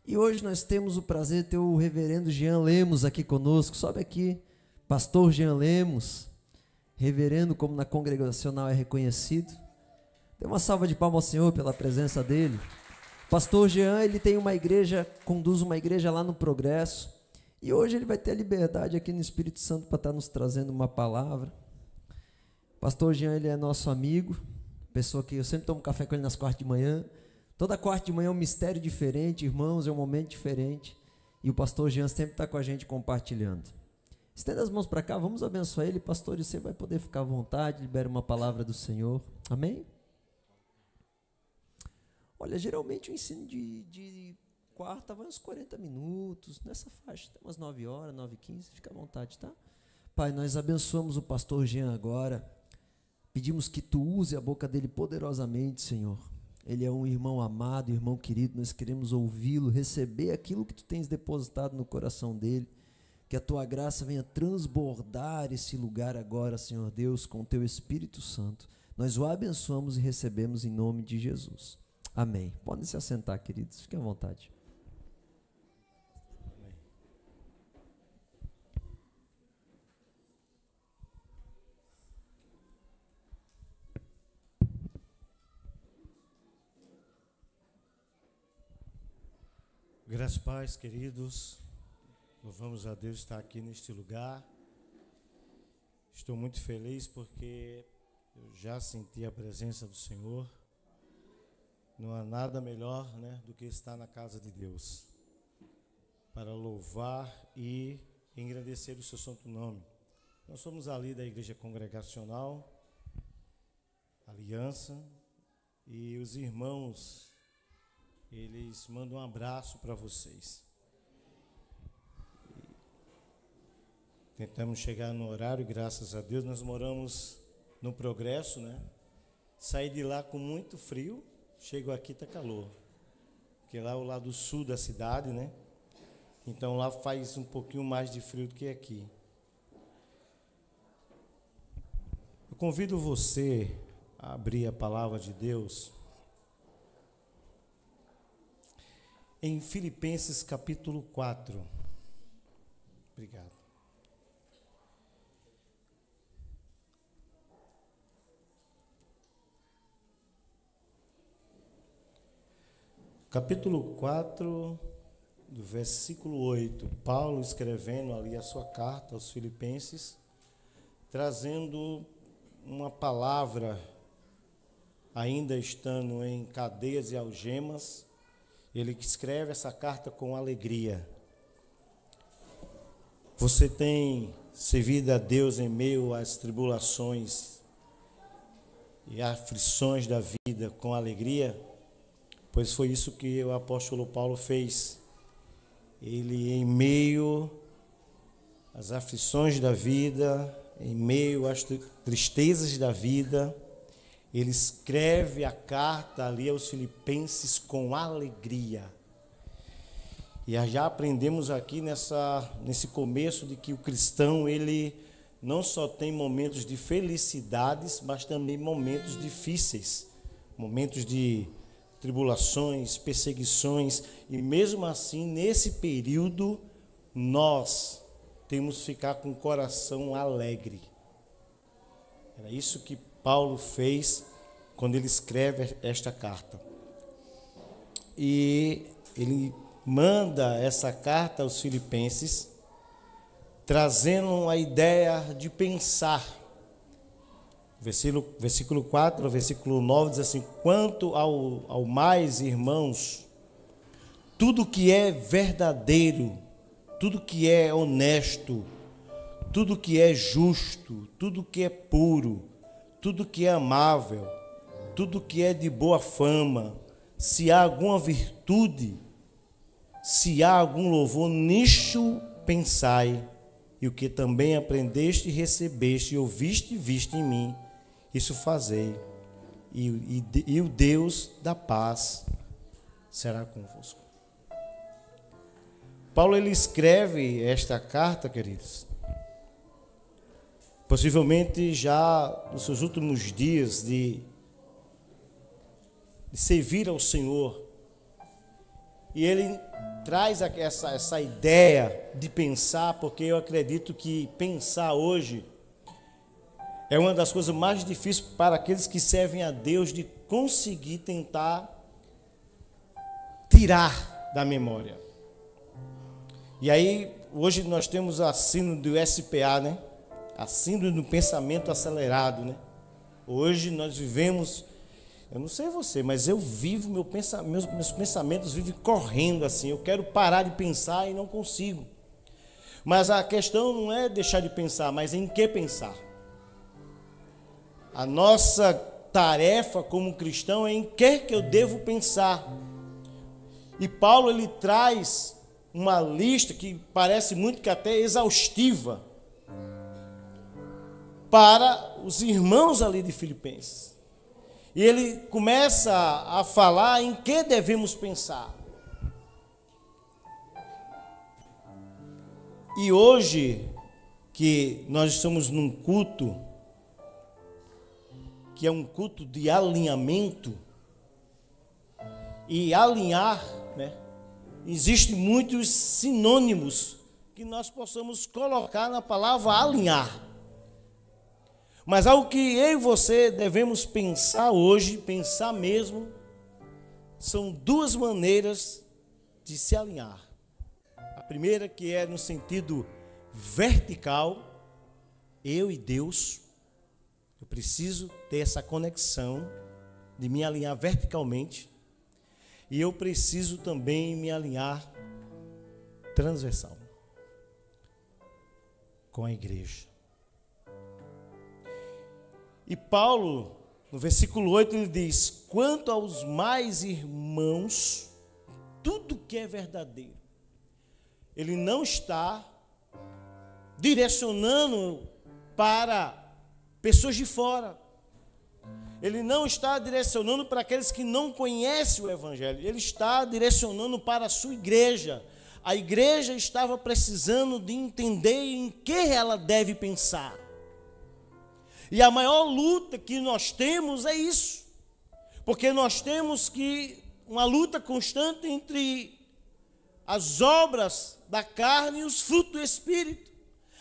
E hoje nós temos o prazer de ter o reverendo Jean Lemos aqui conosco. Sobe aqui, pastor Jean Lemos, reverendo como na congregacional é reconhecido. Dê uma salva de palmas ao Senhor pela presença dele. Pastor Jean, ele tem uma igreja, conduz uma igreja lá no Progresso. E hoje ele vai ter a liberdade aqui no Espírito Santo para estar nos trazendo uma palavra. Pastor Jean, ele é nosso amigo, pessoa que eu sempre tomo café com ele nas quartas de manhã. Toda quarta de manhã é um mistério diferente, irmãos, é um momento diferente. E o pastor Jean sempre está com a gente compartilhando. Estenda as mãos para cá, vamos abençoar ele. Pastor, você vai poder ficar à vontade, libera uma palavra do Senhor. Amém? Olha, geralmente o ensino de quarta vai uns 40 minutos, nessa faixa, tem umas 9 horas, 9h15, fica à vontade, tá? Pai, nós abençoamos o pastor Jean agora, pedimos que tu use a boca dele poderosamente, Senhor. Ele é um irmão amado, irmão querido, nós queremos ouvi-lo, receber aquilo que tu tens depositado no coração dele, que a tua graça venha transbordar esse lugar agora, Senhor Deus, com o teu Espírito Santo. Nós o abençoamos e recebemos em nome de Jesus. Amém. Podem se assentar, queridos, fiquem à vontade. Graças a paz, queridos, louvamos a Deus estar aqui neste lugar. Estou muito feliz porque eu já senti a presença do Senhor. Não há nada melhor, do que estar na casa de Deus, para louvar e engrandecer o seu santo nome. Nós somos ali da Igreja Congregacional, Aliança, e os irmãos, eles mandam um abraço para vocês. Tentamos chegar no horário, graças a Deus. Nós moramos no Progresso, Saí de lá com muito frio, chego aqui tá calor. Porque lá é o lado sul da cidade, Então lá faz um pouquinho mais de frio do que aqui. Eu convido você a abrir a palavra de Deus em Filipenses capítulo 4. Obrigado. Capítulo 4, do versículo 8. Paulo escrevendo ali a sua carta aos Filipenses, trazendo uma palavra, ainda estando em cadeias e algemas. Ele escreve essa carta com alegria. Você tem servido a Deus em meio às tribulações e aflições da vida com alegria? Pois foi isso que o apóstolo Paulo fez. Ele, em meio às aflições da vida, em meio às tristezas da vida, ele escreve a carta ali aos Filipenses com alegria. E já aprendemos aqui nesse começo de que o cristão, ele não só tem momentos de felicidades, mas também momentos difíceis, momentos de tribulações, perseguições, e mesmo assim, nesse período, nós temos que ficar com o coração alegre. Era isso que Paulo fez quando ele escreve esta carta. E ele manda essa carta aos Filipenses, trazendo a ideia de pensar. Versículo 4, versículo 9 diz assim: quanto ao mais, irmãos, tudo que é verdadeiro, tudo que é honesto, tudo que é justo, tudo que é puro, tudo que é amável, tudo que é de boa fama, se há alguma virtude, se há algum louvor, nisto pensai, e o que também aprendeste, recebeste, e ouviste e viste em mim, isso fazei, e o Deus da paz será convosco. Paulo, ele escreve esta carta, queridos, possivelmente já nos seus últimos dias de servir ao Senhor, e ele traz essa ideia de pensar, porque eu acredito que pensar hoje é uma das coisas mais difíceis para aqueles que servem a Deus de conseguir tentar tirar da memória. E aí, hoje nós temos a síndrome do SPA, né? A síndrome do pensamento acelerado, né? Hoje nós vivemos, eu não sei você, mas eu vivo, meus pensamentos vivem correndo assim. Eu quero parar de pensar e não consigo. Mas a questão não é deixar de pensar, mas em que pensar. A nossa tarefa como cristão é em que eu devo pensar. E Paulo, ele traz uma lista que parece muito que até exaustiva para os irmãos ali de Filipenses. E ele começa a falar em que devemos pensar. E hoje, que nós estamos num culto, que é um culto de alinhamento, e alinhar, né? Existem muitos sinônimos que nós possamos colocar na palavra alinhar. Mas algo que eu e você devemos pensar hoje, pensar mesmo, são duas maneiras de se alinhar. A primeira, que é no sentido vertical, eu e Deus. Eu preciso ter essa conexão de me alinhar verticalmente. E eu preciso também me alinhar transversal com a igreja. E Paulo, no versículo 8, ele diz: quanto aos mais irmãos, tudo que é verdadeiro. Ele não está direcionando para pessoas de fora. Ele não está direcionando para aqueles que não conhecem o Evangelho. Ele está direcionando para a sua igreja. A igreja estava precisando de entender em que ela deve pensar. E a maior luta que nós temos é isso. Porque nós temos uma luta constante entre as obras da carne e os frutos do Espírito.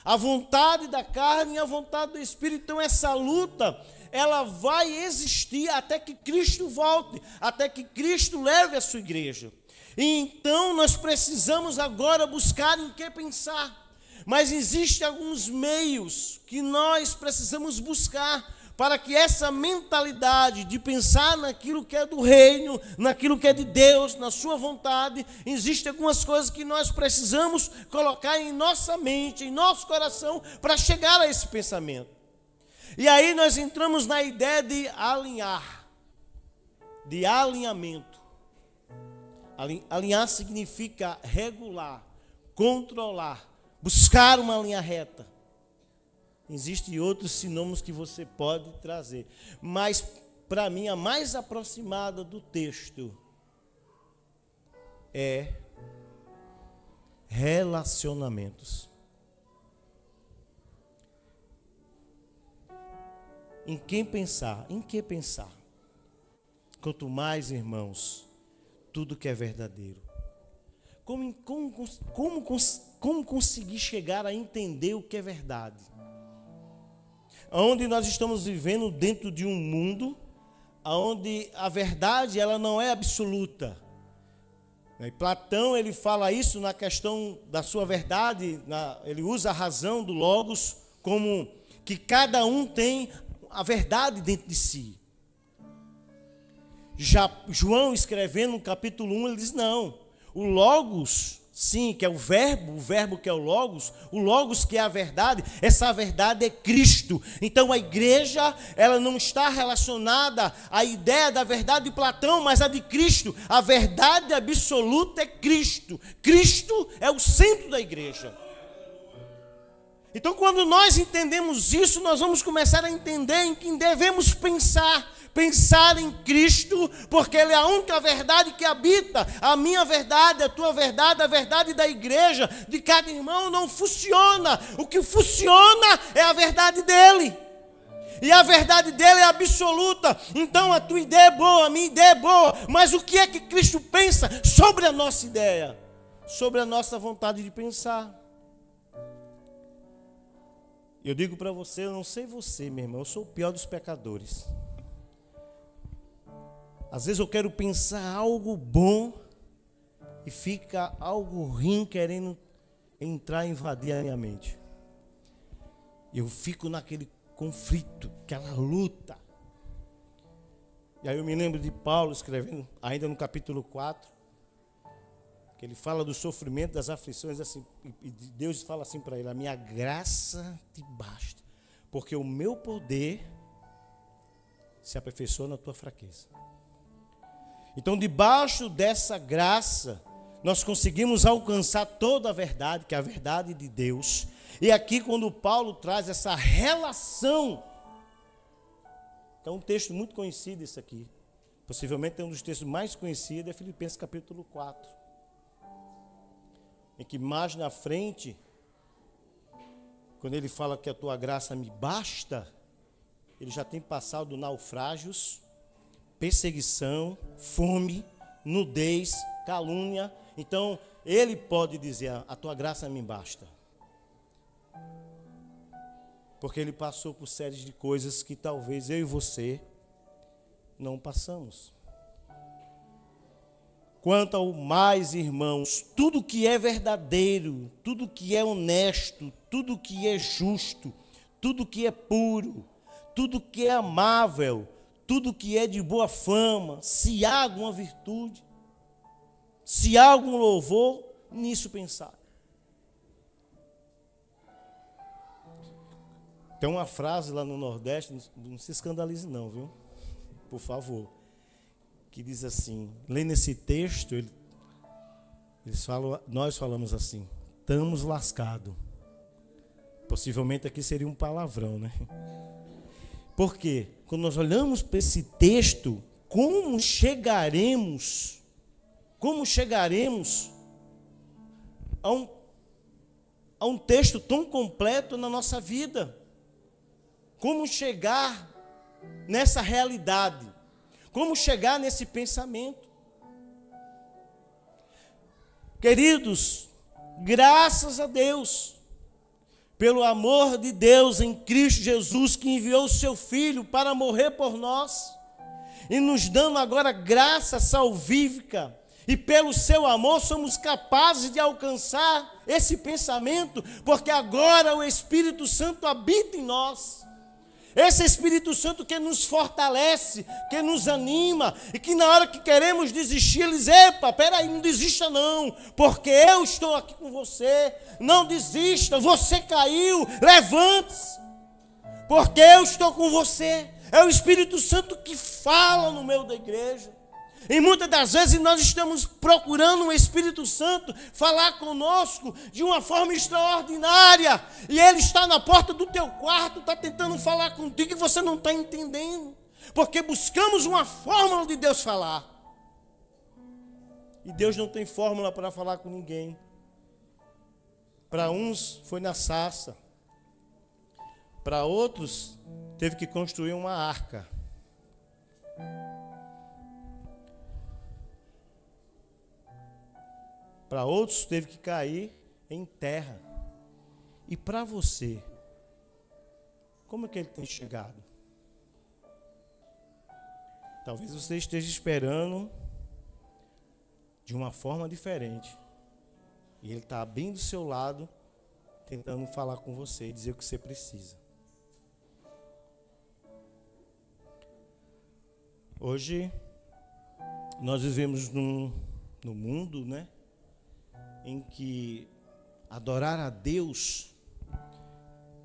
A vontade da carne e a vontade do Espírito. Então essa luta, ela vai existir até que Cristo volte, até que Cristo leve a sua igreja. E então nós precisamos agora buscar em que pensar. Mas existem alguns meios que nós precisamos buscar para que essa mentalidade de pensar naquilo que é do reino, naquilo que é de Deus, na sua vontade, existem algumas coisas que nós precisamos colocar em nossa mente, em nosso coração, para chegar a esse pensamento. E aí nós entramos na ideia de alinhar, de alinhamento. Alinhar significa regular, controlar, buscar uma linha reta. Existem outros sinônimos que você pode trazer, mas para mim a mais aproximada do texto é relacionamentos. Em quem pensar? Em que pensar? Quanto mais, irmãos, tudo que é verdadeiro. Como conseguir chegar a entender o que é verdade? Onde nós estamos vivendo dentro de um mundo onde a verdade ela não é absoluta. E Platão ele fala isso na questão da sua verdade, ele usa a razão do Logos como que cada um tem a verdade dentro de si. Já João escrevendo no capítulo 1, ele diz não, o Logos, sim, que é o verbo que é o Logos que é a verdade, essa verdade é Cristo. Então a igreja, ela não está relacionada à ideia da verdade de Platão, mas a de Cristo. A verdade absoluta é Cristo. Cristo é o centro da igreja. Então quando nós entendemos isso, nós vamos começar a entender em quem devemos pensar em Cristo, porque Ele é a única verdade que habita. A minha verdade, a tua verdade, a verdade da igreja, de cada irmão, não funciona. O que funciona é a verdade dEle. E a verdade dEle é absoluta. Então a tua ideia é boa, a minha ideia é boa. Mas o que é que Cristo pensa sobre a nossa ideia? sobre a nossa vontade de pensar. Eu digo para você, eu não sei você, meu irmão, eu sou o pior dos pecadores. Às vezes eu quero pensar algo bom e fica algo ruim querendo entrar e invadir a minha mente. Eu fico naquele conflito, aquela luta. E aí eu me lembro de Paulo escrevendo, ainda no capítulo 4, que ele fala do sofrimento, das aflições, assim, e Deus fala assim para ele: a minha graça te basta, porque o meu poder se aperfeiçoa na tua fraqueza. Então, debaixo dessa graça, nós conseguimos alcançar toda a verdade, que é a verdade de Deus. E aqui, quando Paulo traz essa relação, é um texto muito conhecido esse aqui. Possivelmente é um dos textos mais conhecidos, é Filipenses capítulo 4. Em que mais na frente, quando ele fala que a tua graça me basta, ele já tem passado naufrágios, perseguição, fome, nudez, calúnia. Então, ele pode dizer: a tua graça me basta. Porque ele passou por séries de coisas que talvez eu e você não passamos. Quanto ao mais, irmãos, tudo que é verdadeiro, tudo que é honesto, tudo que é justo, tudo que é puro, tudo que é amável, tudo que é de boa fama, se há alguma virtude, se há algum louvor, nisso pensar. Tem uma frase lá no Nordeste, não se escandalize não, viu? Por favor. Que diz assim, lendo esse texto, nós falamos assim: estamos lascados. Possivelmente aqui seria um palavrão, né? Por quê? Quando nós olhamos para esse texto, como chegaremos a um texto tão completo na nossa vida? Como chegar nessa realidade? Como chegar nesse pensamento? Queridos, graças a Deus, pelo amor de Deus em Cristo Jesus, que enviou o seu Filho para morrer por nós, e nos dando agora graça salvífica, e pelo seu amor somos capazes de alcançar esse pensamento, porque agora o Espírito Santo habita em nós. Esse Espírito Santo que nos fortalece, que nos anima, e que na hora que queremos desistir, ele diz: epa, peraí, não desista não, porque eu estou aqui com você. Não desista, você caiu, levante-se, porque eu estou com você. É o Espírito Santo que fala no meio da igreja. E muitas das vezes nós estamos procurando o Espírito Santo falar conosco de uma forma extraordinária. E ele está na porta do teu quarto, está tentando falar contigo e você não está entendendo. Porque buscamos uma fórmula de Deus falar. E Deus não tem fórmula para falar com ninguém. Para uns foi na sarça. Para outros teve que construir uma arca. Para outros teve que cair em terra. E para você, como é que ele tem chegado? Talvez você esteja esperando de uma forma diferente. E ele está bem do seu lado, tentando falar com você e dizer o que você precisa. Hoje, nós vivemos no mundo, né? Em que adorar a Deus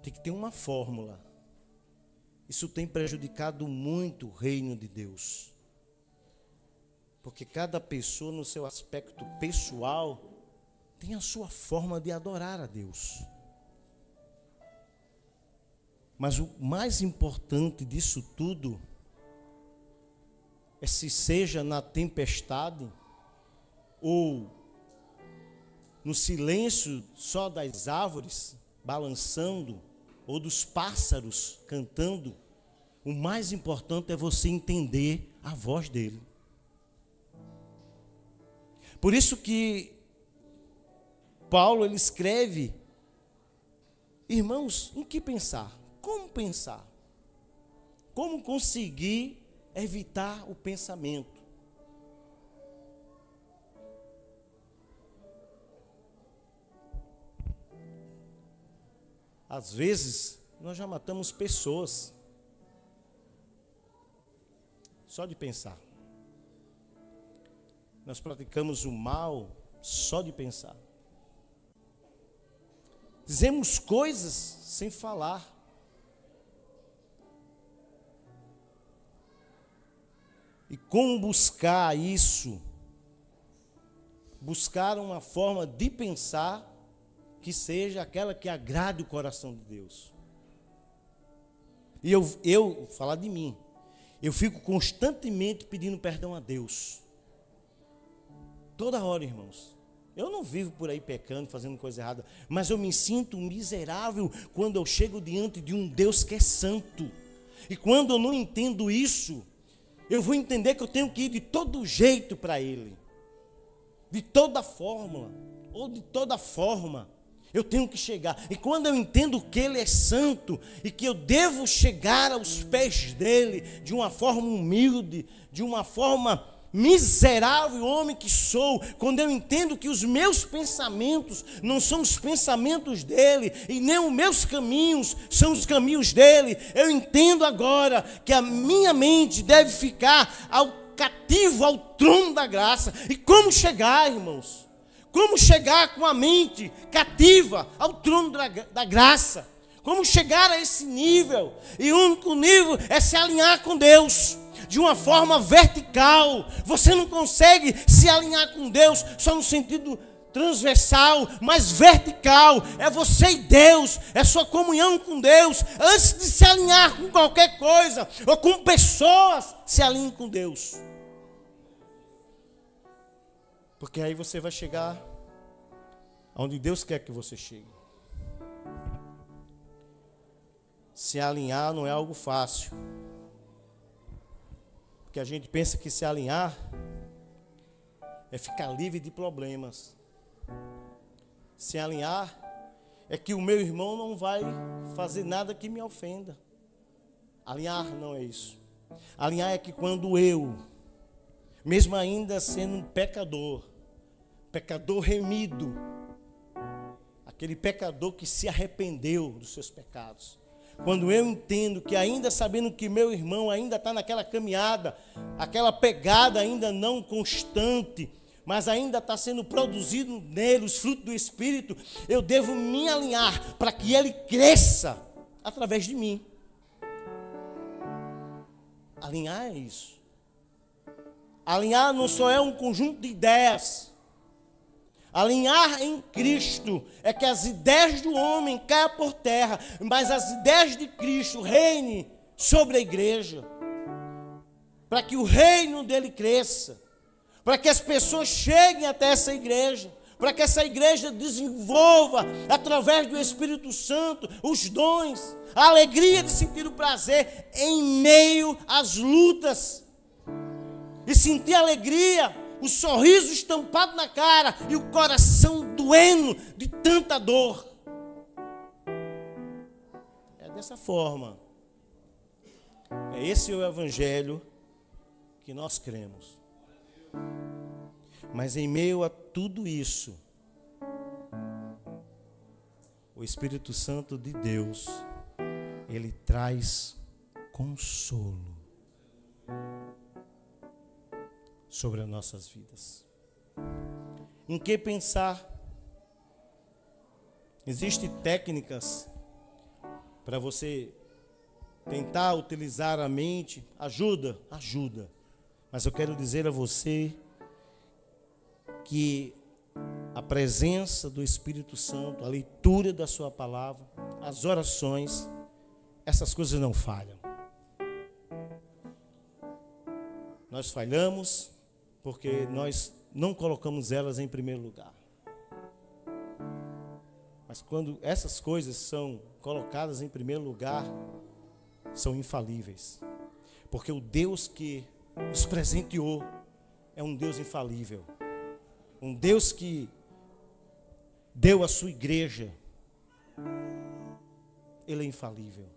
tem que ter uma fórmula. Isso tem prejudicado muito o reino de Deus. Porque cada pessoa, no seu aspecto pessoal, tem a sua forma de adorar a Deus. Mas o mais importante disso tudo é, se seja na tempestade ou no silêncio só das árvores balançando, ou dos pássaros cantando, o mais importante é você entender a voz dele. Por isso que Paulo, ele escreve: irmãos, em que pensar? Como pensar? Como conseguir evitar o pensamento? Às vezes, nós já matamos pessoas só de pensar. Nós praticamos o mal só de pensar. Dizemos coisas sem falar. E como buscar isso? Buscar uma forma de pensar que seja aquela que agrade o coração de Deus. E eu falar de mim, eu fico constantemente pedindo perdão a Deus. Toda hora, irmãos. Eu não vivo por aí pecando, fazendo coisa errada, mas eu me sinto miserável quando eu chego diante de um Deus que é santo. E quando eu não entendo isso, eu vou entender que eu tenho que ir de todo jeito para Ele. De toda fórmula, ou de toda forma, eu tenho que chegar. E quando eu entendo que Ele é santo e que eu devo chegar aos pés dEle de uma forma humilde, de uma forma miserável homem que sou, quando eu entendo que os meus pensamentos não são os pensamentos dEle e nem os meus caminhos são os caminhos dEle, eu entendo agora que a minha mente deve ficar cativo ao trono da graça. E como chegar, irmãos? Como chegar com a mente cativa ao trono da graça? Como chegar a esse nível? E o único nível é se alinhar com Deus de uma forma vertical. Você não consegue se alinhar com Deus só no sentido transversal, mas vertical. É você e Deus, é sua comunhão com Deus. Antes de se alinhar com qualquer coisa ou com pessoas, se alinhe com Deus. Porque aí você vai chegar onde Deus quer que você chegue. Se alinhar não é algo fácil. Porque a gente pensa que se alinhar é ficar livre de problemas. Se alinhar é que o meu irmão não vai fazer nada que me ofenda. Alinhar não é isso. Alinhar é que quando eu, mesmo ainda sendo um pecador remido, aquele pecador que se arrependeu dos seus pecados, quando eu entendo que ainda sabendo que meu irmão ainda está naquela caminhada, aquela pegada ainda não constante, mas ainda está sendo produzido nele os frutos do Espírito, eu devo me alinhar para que ele cresça através de mim. Alinhar é isso. Alinhar não só é um conjunto de ideias. Alinhar em Cristo é que as ideias do homem caiam por terra, mas as ideias de Cristo reinem sobre a igreja, para que o reino dele cresça, para que as pessoas cheguem até essa igreja, para que essa igreja desenvolva, através do Espírito Santo, os dons, a alegria de sentir o prazer em meio às lutas, e sentir alegria, o sorriso estampado na cara e o coração doendo de tanta dor. É dessa forma. É esse o evangelho que nós cremos. Mas em meio a tudo isso, o Espírito Santo de Deus, ele traz consolo sobre as nossas vidas. Em que pensar? Existem técnicas para você tentar utilizar a mente. Ajuda. Mas eu quero dizer a você que a presença do Espírito Santo, a leitura da sua palavra, as orações, essas coisas não falham. Nós falhamos porque nós não colocamos elas em primeiro lugar. Mas quando essas coisas são colocadas em primeiro lugar, são infalíveis. Porque o Deus que nos presenteou é um Deus infalível. Um Deus que deu à sua igreja, ele é infalível.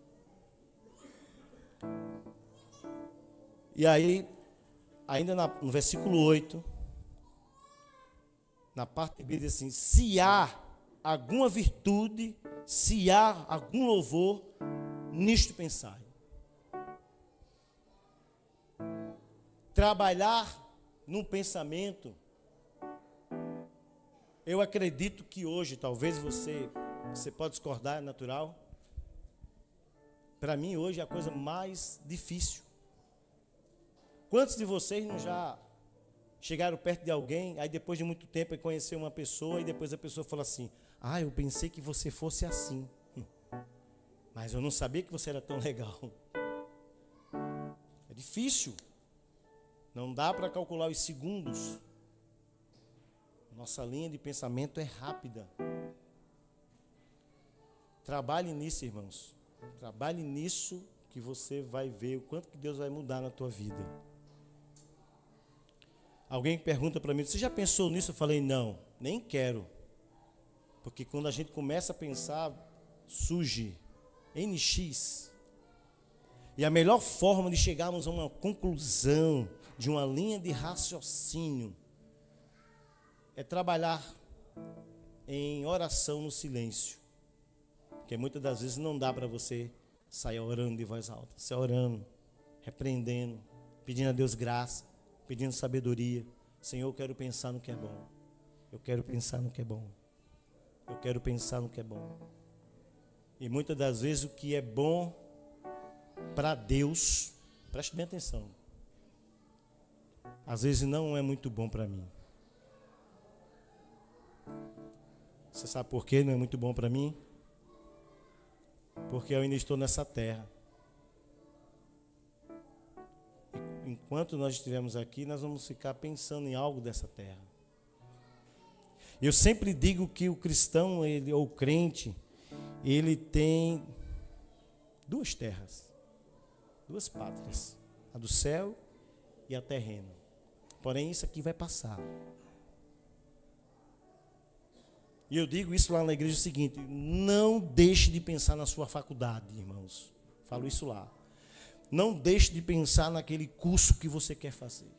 E aí, ainda no versículo 8, na parte B diz assim: se há alguma virtude, se há algum louvor, nisto pensai. Trabalhar num pensamento, eu acredito que hoje, talvez você pode discordar, é natural. Para mim hoje é a coisa mais difícil. Quantos de vocês não já chegaram perto de alguém, aí depois de muito tempo conheceu uma pessoa, e depois a pessoa fala assim: ah, eu pensei que você fosse assim, mas eu não sabia que você era tão legal. É difícil. Não dá para calcular os segundos. Nossa linha de pensamento é rápida. Trabalhe nisso, irmãos. Trabalhe nisso, que você vai ver o quanto que Deus vai mudar na tua vida. Alguém pergunta para mim: você já pensou nisso? Eu falei: não, nem quero. Porque quando a gente começa a pensar, surge NX. E a melhor forma de chegarmos a uma conclusão, de uma linha de raciocínio, é trabalhar em oração no silêncio. Porque muitas das vezes não dá para você sair orando de voz alta. Você orando, repreendendo, pedindo a Deus graça, pedindo sabedoria. Senhor, eu quero pensar no que é bom. Eu quero pensar no que é bom. Eu quero pensar no que é bom. E muitas das vezes o que é bom para Deus, preste bem atenção, às vezes não é muito bom para mim. Você sabe por que não é muito bom para mim? Porque eu ainda estou nessa terra. E enquanto nós estivermos aqui, nós vamos ficar pensando em algo dessa terra. Eu sempre digo que o cristão, ou o crente, ele tem duas terras, duas pátrias, a do céu e a terrena. Porém, isso aqui vai passar. E eu digo isso lá na igreja o seguinte: não deixe de pensar na sua faculdade, irmãos. Falo isso lá. Não deixe de pensar naquele curso que você quer fazer.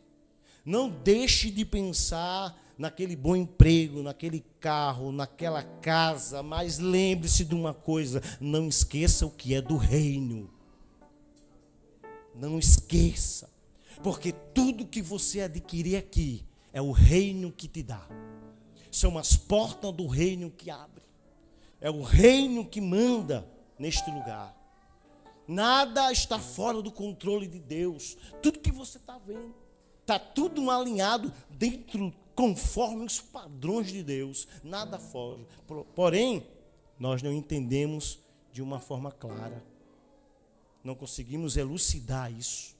Não deixe de pensar naquele bom emprego, naquele carro, naquela casa. Mas lembre-se de uma coisa: não esqueça o que é do reino. Não esqueça. Porque tudo que você adquirir aqui é o reino que te dá. São as portas do reino que abre. É o reino que manda neste lugar. Nada está fora do controle de Deus. Tudo que você está vendo, está tudo alinhado dentro, conforme os padrões de Deus. Nada fora. Porém, nós não entendemos de uma forma clara. Não conseguimos elucidar isso.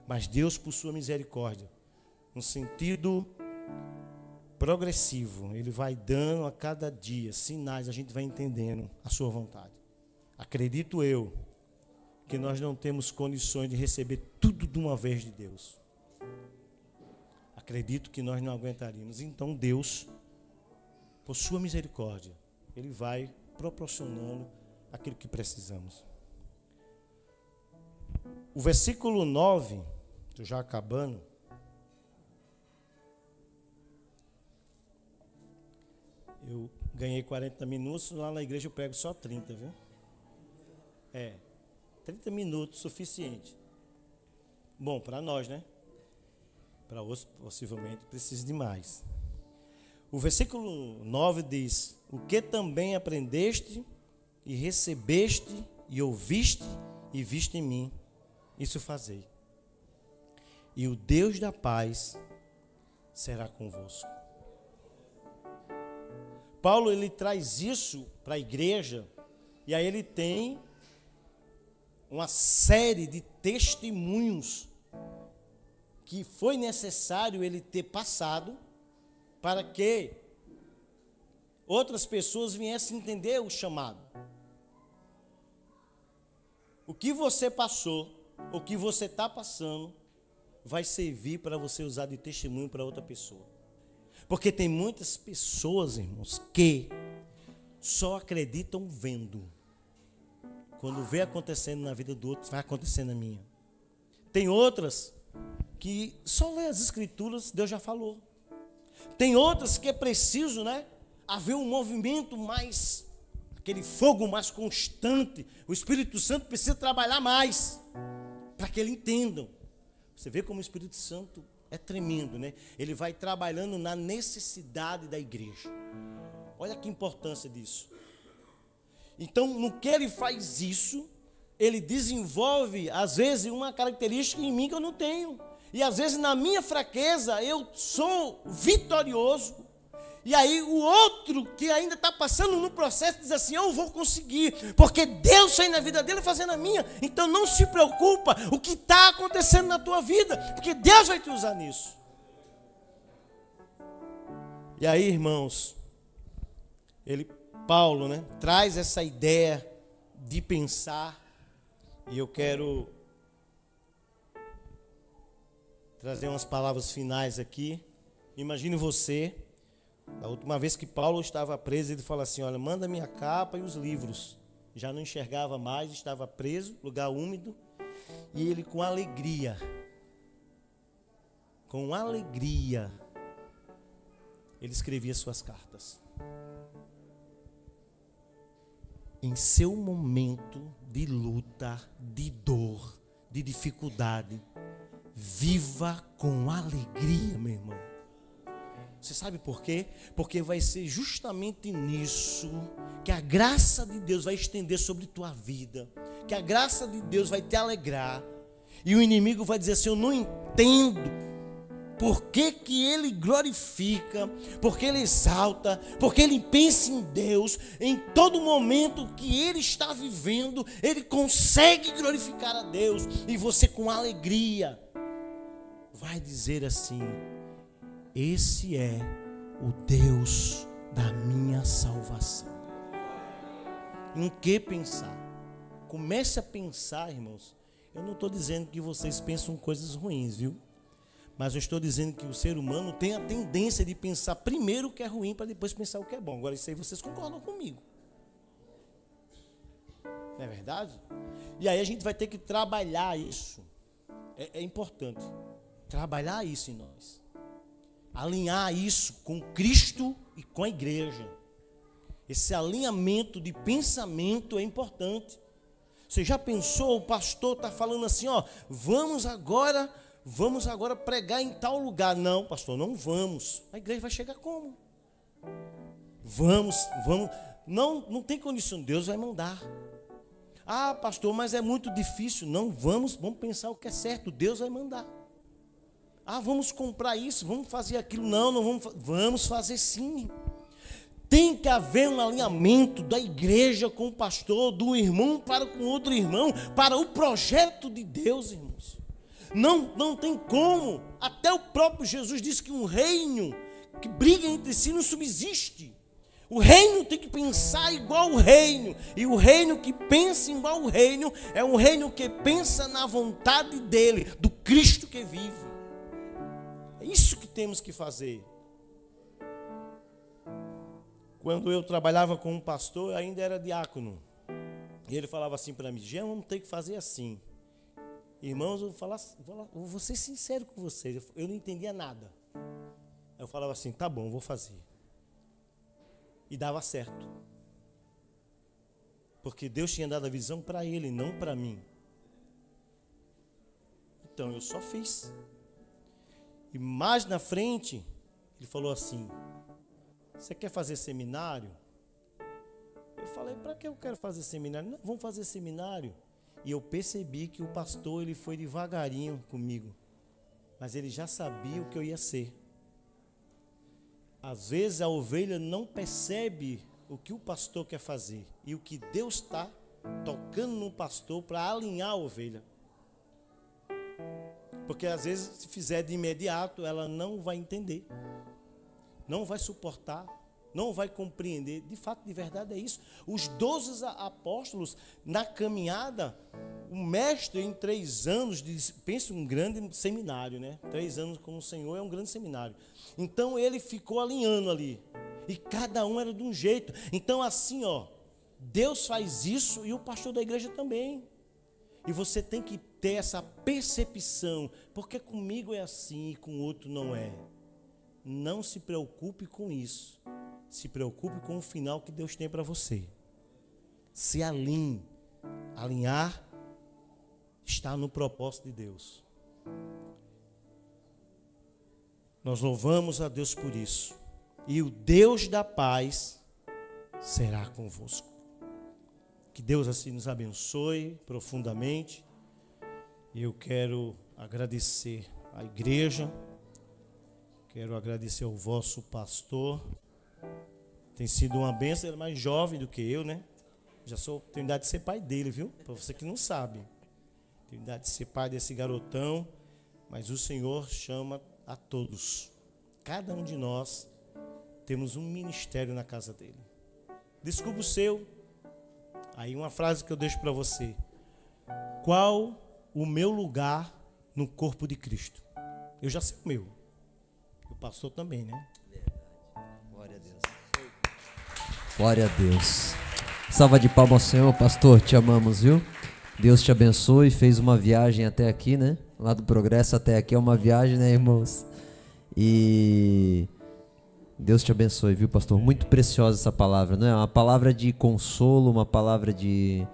Mas Deus, por sua misericórdia, no sentido progressivo, Ele vai dando a cada dia sinais, a gente vai entendendo a sua vontade. Acredito eu que nós não temos condições de receber tudo de uma vez de Deus. Acredito que nós não aguentaríamos. Então Deus, por sua misericórdia, Ele vai proporcionando aquilo que precisamos. O versículo 9, estou já acabando. Eu ganhei 40 minutos, lá na igreja eu pego só 30, viu? 30 minutos, suficiente. Bom, para nós, né? Para outros, possivelmente, precisa de mais. O versículo 9 diz: o que também aprendeste, e recebeste, e ouviste, e viste em mim, isso fazei. E o Deus da paz será convosco. Paulo, ele traz isso para a igreja, e aí ele tem uma série de testemunhos que foi necessário ele ter passado para que outras pessoas viessem entender o chamado. O que você passou, o que você está passando, vai servir para você usar de testemunho para outra pessoa. Porque tem muitas pessoas, irmãos, que só acreditam vendo. Quando vê acontecendo na vida do outro, vai acontecer na minha. Tem outras que só lê as escrituras, Deus já falou. Tem outras que é preciso, né, haver um movimento mais, aquele fogo mais constante. O Espírito Santo precisa trabalhar mais, para que eles entendam. Você vê como o Espírito Santo é tremendo, né? Ele vai trabalhando na necessidade da igreja. Olha que importância disso. Então, no que ele faz isso, ele desenvolve, às vezes, uma característica em mim que eu não tenho. E às vezes, na minha fraqueza, eu sou vitorioso. E aí o outro que ainda está passando no processo diz assim, eu vou conseguir, porque Deus fez na vida dele fazendo a minha. Então não se preocupa o que está acontecendo na tua vida, porque Deus vai te usar nisso. E aí, irmãos, Paulo, né, traz essa ideia de pensar, e eu quero trazer umas palavras finais aqui. Imagine você, da última vez que Paulo estava preso, ele fala assim, olha, manda minha capa e os livros. Já não enxergava mais, estava preso, lugar úmido, e ele com alegria, ele escrevia suas cartas. Em seu momento de luta, de dor, de dificuldade, viva com alegria, meu irmão. Você sabe por quê? Porque vai ser justamente nisso que a graça de Deus vai estender sobre tua vida, que a graça de Deus vai te alegrar, e o inimigo vai dizer assim, eu não entendo por que que ele glorifica, porque ele exalta, porque ele pensa em Deus, em todo momento que ele está vivendo, ele consegue glorificar a Deus, e você com alegria vai dizer assim, esse é o Deus da minha salvação. Em que pensar? Comece a pensar, irmãos. Eu não estou dizendo que vocês pensam coisas ruins, viu? Mas eu estou dizendo que o ser humano tem a tendência de pensar primeiro o que é ruim para depois pensar o que é bom. Agora, isso aí vocês concordam comigo. Não é verdade? E aí a gente vai ter que trabalhar isso. É importante. Trabalhar isso em nós. Alinhar isso com Cristo e com a igreja. Esse alinhamento de pensamento é importante. Você já pensou, o pastor está falando assim, ó, vamos agora pregar em tal lugar. Não, pastor, não vamos. A igreja vai chegar como? Vamos. Não tem condição, Deus vai mandar. Ah, pastor, mas é muito difícil. Não, vamos pensar o que é certo, Deus vai mandar. Ah, vamos comprar isso, vamos fazer aquilo. Não vamos fazer sim. Tem que haver um alinhamento da igreja com o pastor, do irmão para com outro irmão, para o projeto de Deus, irmãos. Não tem como. Até o próprio Jesus disse que um reino que briga entre si não subsiste. O reino tem que pensar igual o reino. E o reino que pensa igual o reino é um reino que pensa na vontade dele, do Cristo que vive. É isso que temos que fazer. Quando eu trabalhava com um pastor, eu ainda era diácono. E ele falava assim para mim, Jean, vamos ter que fazer assim. Irmãos, eu vou ser sincero com vocês, eu não entendia nada. Eu falava assim, tá bom, vou fazer. E dava certo. Porque Deus tinha dado a visão para ele, não para mim. Então eu só fiz. E mais na frente, ele falou assim, você quer fazer seminário? Eu falei, para que eu quero fazer seminário? Não, vamos fazer seminário. E eu percebi que o pastor, ele foi devagarinho comigo. Mas ele já sabia o que eu ia ser. Às vezes a ovelha não percebe o que o pastor quer fazer. E o que Deus está tocando no pastor para alinhar a ovelha. Porque às vezes, se fizer de imediato, ela não vai entender. Não vai suportar. não vai compreender. De fato, de verdade é isso. Os 12 apóstolos, na caminhada, o mestre em 3 anos, pensa um grande seminário, né? 3 anos com o Senhor é um grande seminário. Então ele ficou alinhando ali. E cada um era de um jeito. Então assim, ó, Deus faz isso e o pastor da igreja também. E você tem que ter essa percepção, porque comigo é assim e com o outro não é. Não se preocupe com isso. Se preocupe com o final que Deus tem para você. Se alinhe. Alinhar está no propósito de Deus. Nós louvamos a Deus por isso. E o Deus da paz será convosco. Que Deus assim nos abençoe profundamente. Eu quero agradecer à igreja. Quero agradecer ao vosso pastor. Tem sido uma bênção. Ele é mais jovem do que eu, né? Tenho idade de ser pai dele, viu? Para você que não sabe. Tenho idade de ser pai desse garotão. Mas o Senhor chama a todos. Cada um de nós temos um ministério na casa dele. Descubra o seu. Aí uma frase que eu deixo para você. Qual o meu lugar no corpo de Cristo? Eu já sei o meu. O pastor também, né? Glória a Deus. Glória a Deus. Salva de palmas ao Senhor. Pastor, te amamos, viu? Deus te abençoe. Fez uma viagem até aqui, né? Lá do Progresso até aqui é uma viagem, né, irmãos? E Deus te abençoe, viu, pastor? Muito preciosa essa palavra, não é? Uma palavra de consolo, uma palavra de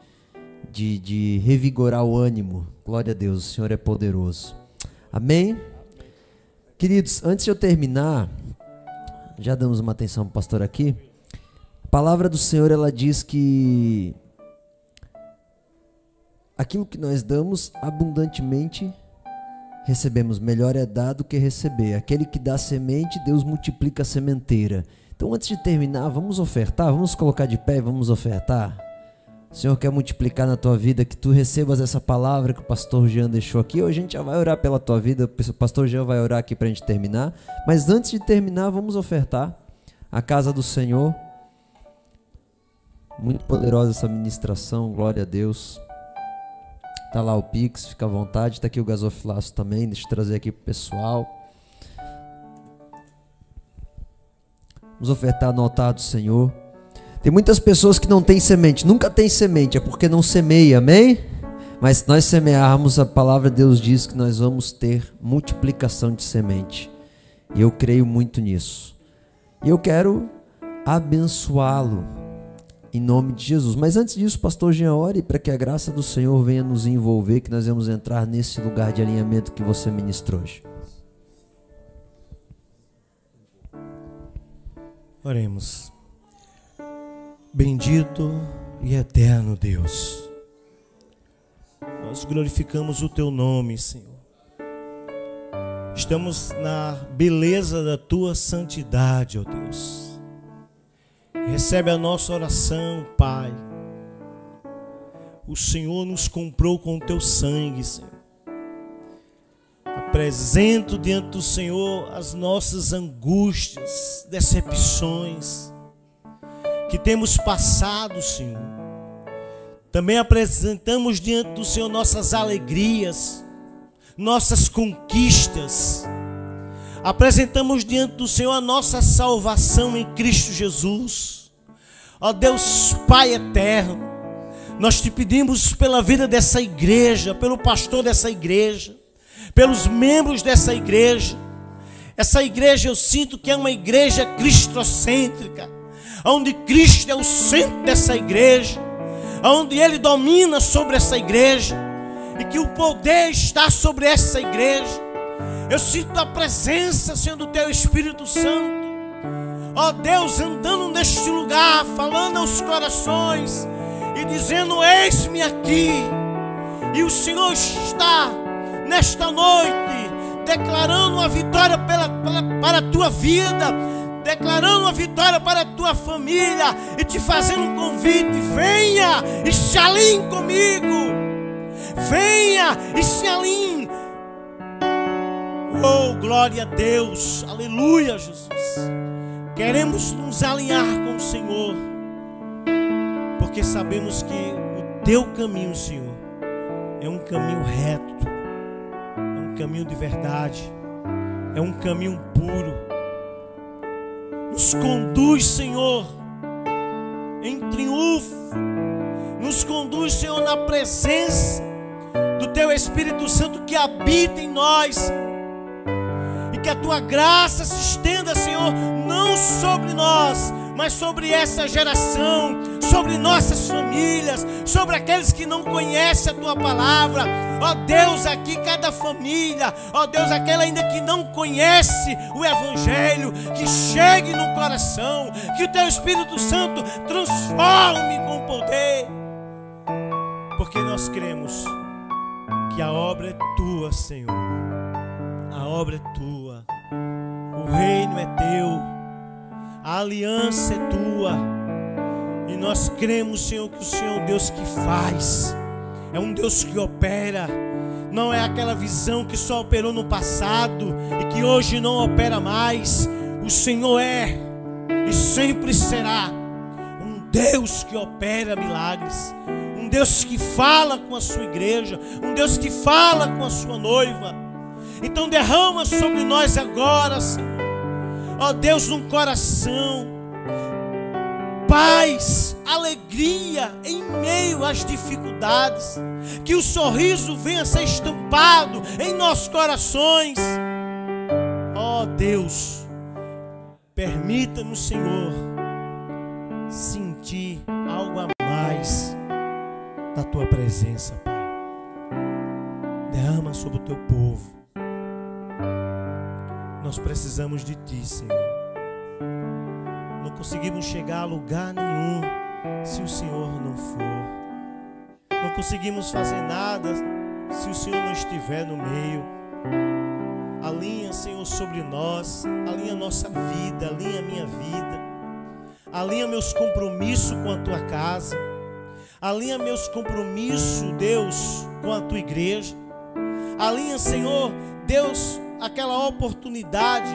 revigorar o ânimo. Glória a Deus, o Senhor é poderoso. Amém? Queridos, antes de eu terminar, já damos uma atenção para o pastor aqui. A palavra do Senhor, ela diz que aquilo que nós damos abundantemente recebemos. Melhor é dar do que receber. Aquele que dá semente, Deus multiplica a sementeira. Então, antes de terminar, vamos ofertar, vamos colocar de pé e vamos ofertar. O Senhor quer multiplicar na tua vida, que tu recebas essa palavra que o pastor Jean deixou aqui. Hoje a gente já vai orar pela tua vida, o pastor Jean vai orar aqui para a gente terminar. Mas antes de terminar, vamos ofertar a casa do Senhor. Muito poderosa essa ministração, glória a Deus. Tá lá o Pix, fica à vontade. Tá aqui o gasofilaço também, deixa eu trazer aqui pro pessoal. Vamos ofertar no altar do Senhor. Tem muitas pessoas que não têm semente, nunca tem semente, é porque não semeia, amém? Mas se nós semearmos, a palavra de Deus diz que nós vamos ter multiplicação de semente. E eu creio muito nisso. E eu quero abençoá-lo em nome de Jesus. Mas antes disso, pastor Jean, ore para que a graça do Senhor venha nos envolver, que nós vamos entrar nesse lugar de alinhamento que você ministrou hoje. Oremos. Bendito e eterno Deus, nós glorificamos o teu nome, Senhor. Estamos na beleza da tua santidade, ó Deus. Recebe a nossa oração, Pai. O Senhor nos comprou com o teu sangue, Senhor. Apresento diante do Senhor as nossas angústias, decepções que temos passado, Senhor. Também apresentamos diante do Senhor nossas alegrias, nossas conquistas. Apresentamos diante do Senhor a nossa salvação em Cristo Jesus. Ó Deus Pai eterno, nós te pedimos pela vida dessa igreja, pelo pastor dessa igreja, pelos membros dessa igreja. Essa igreja eu sinto que é uma igreja cristocêntrica, onde Cristo é o centro dessa igreja, onde Ele domina sobre essa igreja, e que o poder está sobre essa igreja. Eu sinto a presença, Senhor, do Teu Espírito Santo, ó Deus, andando neste lugar, falando aos corações e dizendo: eis-me aqui. E o Senhor está nesta noite declarando uma vitória para a tua vida, declarando uma vitória para a tua família e te fazendo um convite: venha e se alinhe comigo, venha e se alinhe. Oh, glória a Deus, aleluia, Jesus. Queremos nos alinhar com o Senhor, porque sabemos que o teu caminho, Senhor, é um caminho reto, é um caminho de verdade, é um caminho puro. Nos conduz, Senhor, em triunfo. Nos conduz, Senhor, na presença do teu Espírito Santo que habita em nós. E que a tua graça se estenda, Senhor, não sobre nós, mas sobre essa geração, sobre nossas famílias, sobre aqueles que não conhecem a tua palavra. Ó Deus, aqui cada família, ó Deus, aquela ainda que não conhece o Evangelho, que chegue no coração, que o teu Espírito Santo transforme com poder, porque nós cremos que a obra é tua, Senhor, a obra é tua, o reino é teu, a aliança é tua, e nós cremos, Senhor, que o Senhor é um Deus que faz, é um Deus que opera. Não é aquela visão que só operou no passado e que hoje não opera mais. O Senhor é e sempre será um Deus que opera milagres, um Deus que fala com a sua igreja, um Deus que fala com a sua noiva. Então derrama sobre nós agora, Senhor, ó Deus, um coração, paz, alegria em meio às dificuldades, que o sorriso venha a ser estampado em nossos corações. Ó Deus, permita-nos, Senhor, sentir algo a mais da tua presença, Pai. Derrama sobre o teu povo. Nós precisamos de ti, Senhor. Não conseguimos chegar a lugar nenhum se o Senhor não for. Não conseguimos fazer nada se o Senhor não estiver no meio. Alinha, Senhor, sobre nós, alinha nossa vida, alinha minha vida, alinha meus compromissos com a tua casa, alinha meus compromissos, Deus, com a tua igreja. Alinha, Senhor, Deus, aquela oportunidade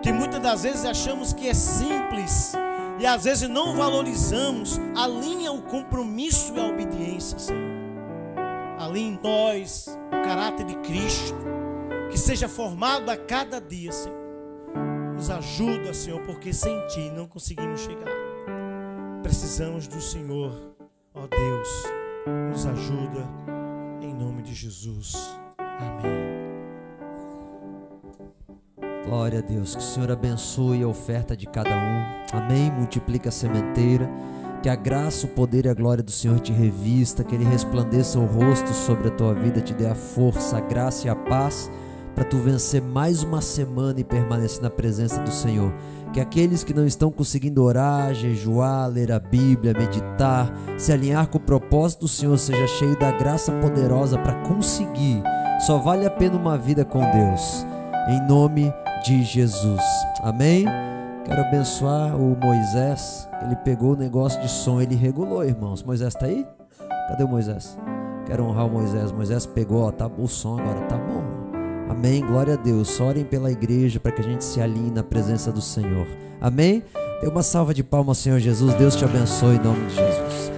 que muitas das vezes achamos que é simples e às vezes não valorizamos. Alinha o compromisso e a obediência, Senhor. Alinha em nós o caráter de Cristo, que seja formado a cada dia, Senhor. Nos ajuda, Senhor, porque sem ti não conseguimos chegar. Precisamos do Senhor, ó Deus. Nos ajuda em nome de Jesus. Amém. Glória a Deus, que o Senhor abençoe a oferta de cada um, amém, multiplica a sementeira, que a graça, o poder e a glória do Senhor te revista, que Ele resplandeça o rosto sobre a tua vida, te dê a força, a graça e a paz, para tu vencer mais uma semana e permanecer na presença do Senhor. Que aqueles que não estão conseguindo orar, jejuar, ler a Bíblia, meditar, se alinhar com o propósito do Senhor, seja cheio da graça poderosa para conseguir. Só vale a pena uma vida com Deus, em nome de Jesus, amém? Quero abençoar o Moisés. Ele pegou o negócio de som, ele regulou, irmãos. Moisés está aí? Cadê o Moisés? Quero honrar o Moisés. Moisés pegou, ó, tá bom o som agora, tá bom. Amém, glória a Deus. Orem pela igreja para que a gente se alinhe na presença do Senhor, amém? Dê uma salva de palmas ao Senhor Jesus. Deus te abençoe em nome de Jesus.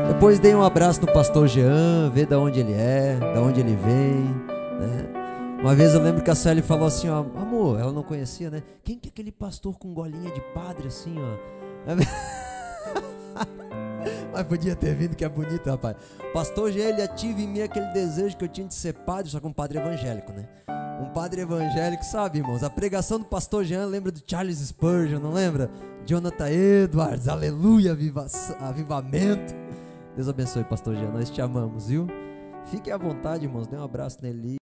Depois dê um abraço no pastor Jean, vê de onde ele é, de onde ele vem, né? Uma vez eu lembro que a Célia falou assim, ó, amor, ela não conhecia, né? Quem que é aquele pastor com golinha de padre assim, ó? Mas podia ter vindo, que é bonito, rapaz. Pastor Jean, ele ativa em mim aquele desejo que eu tinha de ser padre, só que um padre evangélico, né? Um padre evangélico, sabe, irmãos? A pregação do pastor Jean lembra do Charles Spurgeon, não lembra? Jonathan Edwards, aleluia, avivamento. Deus abençoe, pastor Jean, nós te amamos, viu? Fiquem à vontade, irmãos, dê um abraço nele.